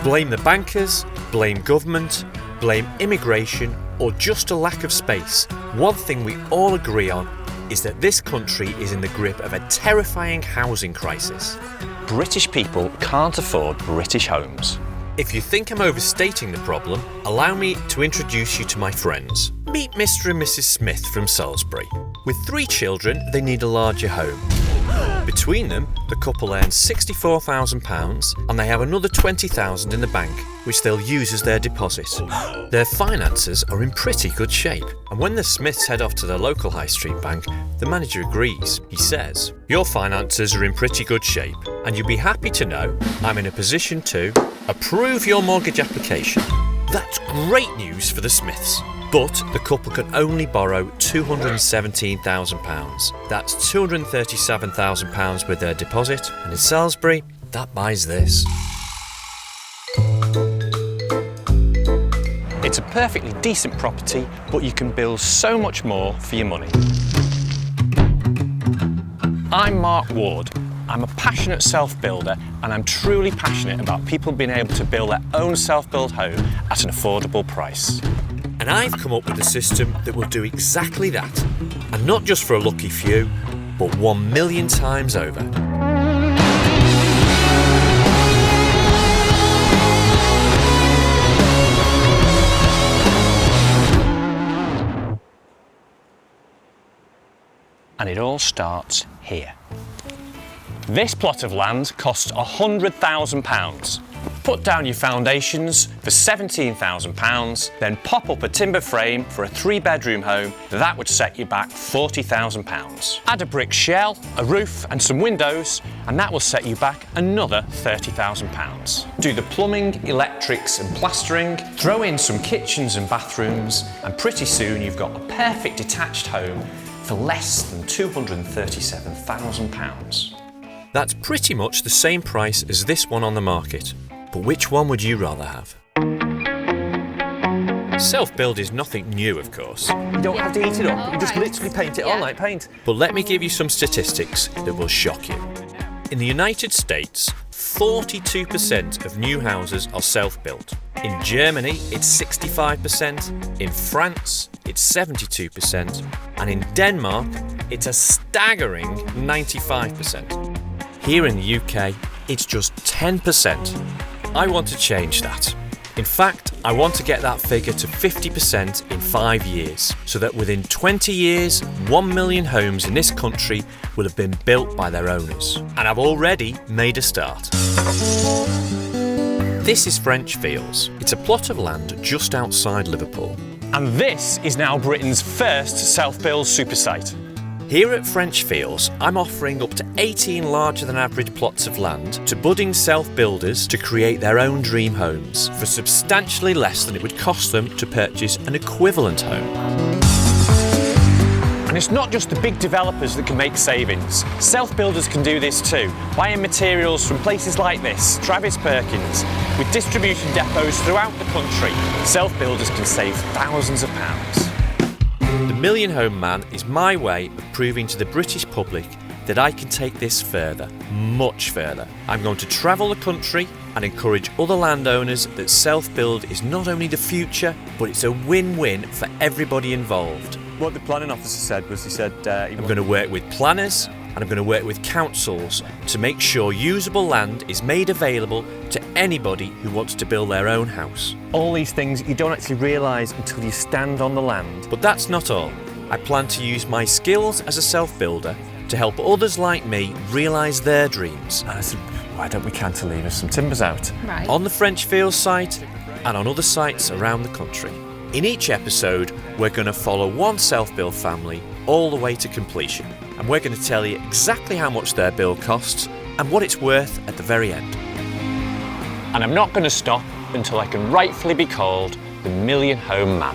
Blame the bankers, blame government, blame immigration, or just a lack of space. One thing we all agree on is that this country is in the grip of a terrifying housing crisis. British people can't afford British homes. If you think I'm overstating the problem, allow me to introduce you to my friends. Meet Mr. and Mrs. Smith from Salisbury. With 3 children, they need a larger home. Between them, the couple earns £64,000 and they have another £20,000 in the bank, which they'll use as their deposit. Their finances are in pretty good shape, and when the Smiths head off to their local high street bank, the manager agrees. He says, "Your finances are in pretty good shape, and you'll be happy to know I'm in a position to approve your mortgage application." That's great news for the Smiths. But the couple can only borrow £217,000. That's £237,000 with their deposit, and in Salisbury, that buys this. It's a perfectly decent property, but you can build so much more for your money. I'm Mark Ward. I'm a passionate self-builder, and I'm truly passionate about people being able to build their own self-built home at an affordable price. And I've come up with a system that will do exactly that. And not just for a lucky few, but 1 million times over. And it all starts here. This plot of land costs £100,000. Put down your foundations for £17,000, then pop up a timber frame for a 3-bedroom home. That would set you back £40,000. Add a brick shell, a roof and some windows, and that will set you back another £30,000. Do the plumbing, electrics and plastering, throw in some kitchens and bathrooms, and pretty soon you've got a perfect detached home for less than £237,000. That's pretty much the same price as this one on the market. But which one would you rather have? Self-build is nothing new, of course. You don't have to heat it up, you just literally paint it on like paint. But let me give you some statistics that will shock you. In the United States, 42% of new houses are self-built. In Germany, it's 65%. In France, it's 72%. And in Denmark, it's a staggering 95%. Here in the UK, it's just 10%. I want to change that. In fact, I want to get that figure to 50% in 5 years, so that within 20 years, 1 million homes in this country will have been built by their owners. And I've already made a start. This is French Fields. It's a plot of land just outside Liverpool. And this is now Britain's first self-build supersite. Here at French Fields, I'm offering up to 18 larger than average plots of land to budding self-builders to create their own dream homes for substantially less than it would cost them to purchase an equivalent home. And it's not just the big developers that can make savings. Self-builders can do this too, buying materials from places like this, Travis Perkins. With distribution depots throughout the country, self-builders can save thousands of pounds. The Million Home Man is my way of proving to the British public that I can take this further, much further. I'm going to travel the country and encourage other landowners that self-build is not only the future, but it's a win-win for everybody involved. What the planning officer said was, he said... I'm going to work with planners and I'm going to work with councils to make sure usable land is made available to anybody who wants to build their own house. All these things you don't actually realise until you stand on the land. But that's not all. I plan to use my skills as a self-builder to help others like me realise their dreams. And I said, why don't we cantilever some timbers out? Right. On the French Fields site and on other sites around the country. In each episode, we're going to follow one self-build family all the way to completion. And we're going to tell you exactly how much their build costs and what it's worth at the very end. And I'm not going to stop until I can rightfully be called the Million Home Man.